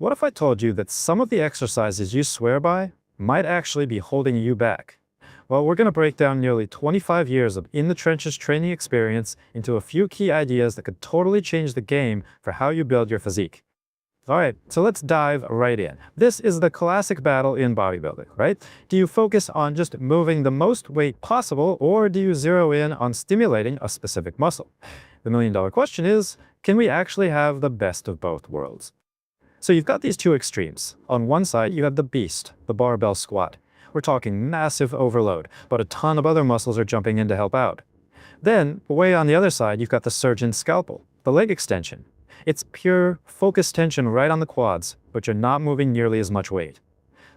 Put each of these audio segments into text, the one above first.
What if I told you that some of the exercises you swear by might actually be holding you back? Well, we're going to break down nearly 25 years of in-the-trenches training experience into a few key ideas that could totally change the game for how you build your physique. Alright, so let's dive right in. This is the classic battle in bodybuilding, right? Do you focus on just moving the most weight possible, or do you zero in on stimulating a specific muscle? The million-dollar question is, can we actually have the best of both worlds? So you've got these two extremes. On one side, you have the beast, the barbell squat. We're talking massive overload, but a ton of other muscles are jumping in to help out. Then, way on the other side, you've got the surgeon scalpel, the leg extension. It's pure, focused tension right on the quads, but you're not moving nearly as much weight.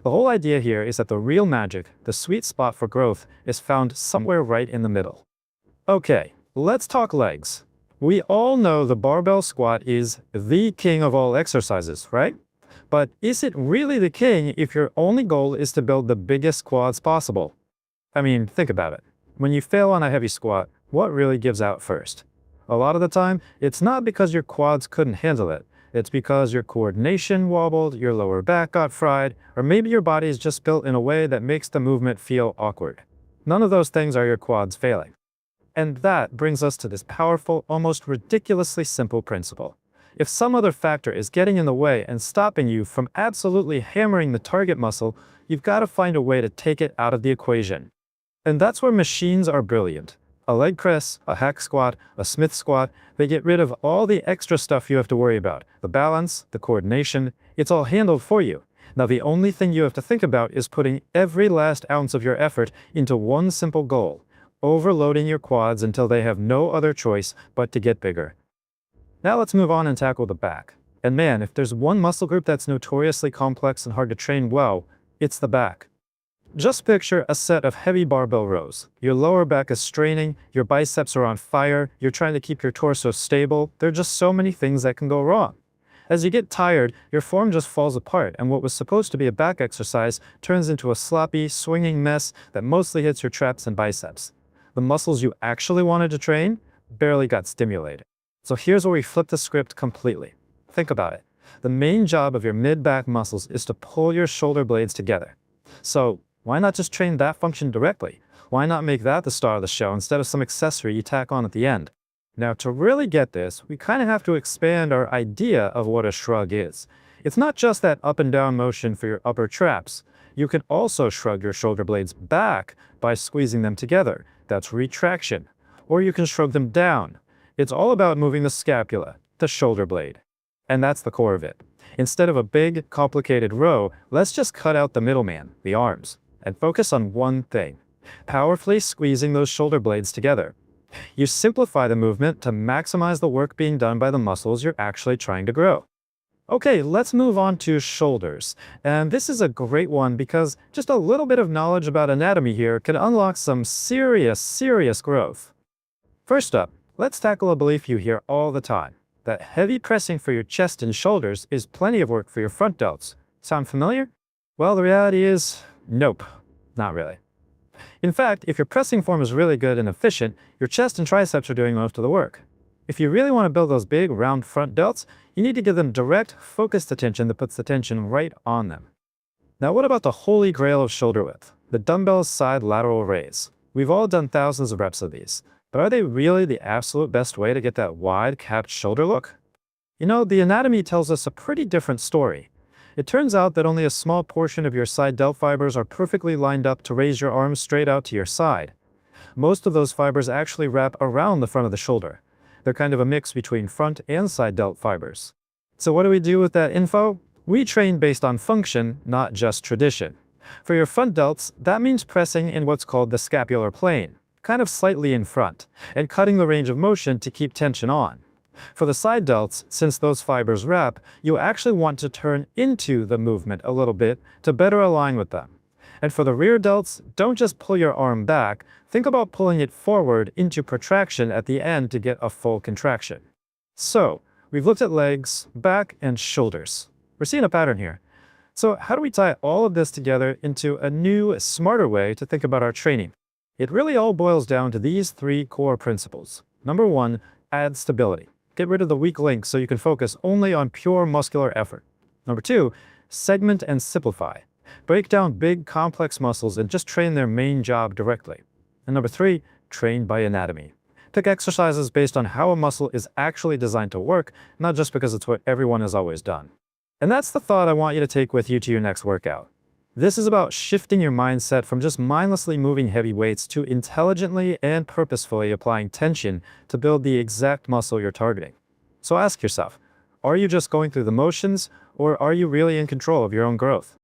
The whole idea here is that the real magic, the sweet spot for growth, is found somewhere right in the middle. Okay, let's talk legs. We all know the barbell squat is the king of all exercises, right? But is it really the king if your only goal is to build the biggest quads possible? I mean, think about it. When you fail on a heavy squat, what really gives out first? A lot of the time, it's not because your quads couldn't handle it. It's because your coordination wobbled, your lower back got fried, or maybe your body is just built in a way that makes the movement feel awkward. None of those things are your quads failing. And that brings us to this powerful, almost ridiculously simple principle. If some other factor is getting in the way and stopping you from absolutely hammering the target muscle, you've got to find a way to take it out of the equation. And that's where machines are brilliant. A leg press, a hack squat, a Smith squat, they get rid of all the extra stuff you have to worry about. The balance, the coordination, it's all handled for you. Now the only thing you have to think about is putting every last ounce of your effort into one simple goal: overloading your quads until they have no other choice but to get bigger. Now let's move on and tackle the back. And man, if there's one muscle group that's notoriously complex and hard to train well, it's the back. Just picture a set of heavy barbell rows. Your lower back is straining, your biceps are on fire, you're trying to keep your torso stable. There are just so many things that can go wrong. As you get tired, your form just falls apart, and what was supposed to be a back exercise turns into a sloppy, swinging mess that mostly hits your traps and biceps. The muscles you actually wanted to train barely got stimulated. So here's where we flip the script completely. Think about it. The main job of your mid-back muscles is to pull your shoulder blades together. So why not just train that function directly? Why not make that the star of the show instead of some accessory you tack on at the end? Now, to really get this, we kind of have to expand our idea of what a shrug is. It's not just that up and down motion for your upper traps. You can also shrug your shoulder blades back by squeezing them together. That's retraction. Or you can shrug them down. It's all about moving the scapula, the shoulder blade. And that's the core of it. Instead of a big, complicated row, let's just cut out the middleman, the arms, and focus on one thing: powerfully squeezing those shoulder blades together. You simplify the movement to maximize the work being done by the muscles you're actually trying to grow. Okay, let's move on to shoulders. And this is a great one because just a little bit of knowledge about anatomy here can unlock some serious growth. First up, let's tackle a belief you hear all the time: that heavy pressing for your chest and shoulders is plenty of work for your front delts. Sound familiar? Well, the reality is, nope, not really. In fact, if your pressing form is really good and efficient, your chest and triceps are doing most of the work. If you really want to build those big, round front delts, you need to give them direct, focused attention that puts the tension right on them. Now what about the holy grail of shoulder width? The dumbbell side lateral raise. We've all done thousands of reps of these, but are they really the absolute best way to get that wide, capped shoulder look? You know, the anatomy tells us a pretty different story. It turns out that only a small portion of your side delt fibers are perfectly lined up to raise your arms straight out to your side. Most of those fibers actually wrap around the front of the shoulder. They're kind of a mix between front and side delt fibers. So what do we do with that info? We train based on function, not just tradition. For your front delts, that means pressing in what's called the scapular plane, kind of slightly in front, and cutting the range of motion to keep tension on. For the side delts, since those fibers wrap, you actually want to turn into the movement a little bit to better align with them. And for the rear delts, don't just pull your arm back, think about pulling it forward into protraction at the end to get a full contraction. So, we've looked at legs, back, and shoulders. We're seeing a pattern here. So how do we tie all of this together into a new, smarter way to think about our training? It really all boils down to these three core principles. Number one, add stability. Get rid of the weak links so you can focus only on pure muscular effort. Number 2, segment and simplify. Break down big, complex muscles and just train their main job directly. And number 3, train by anatomy. Pick exercises based on how a muscle is actually designed to work, not just because it's what everyone has always done. And that's the thought I want you to take with you to your next workout. This is about shifting your mindset from just mindlessly moving heavy weights to intelligently and purposefully applying tension to build the exact muscle you're targeting. So ask yourself, are you just going through the motions, or are you really in control of your own growth?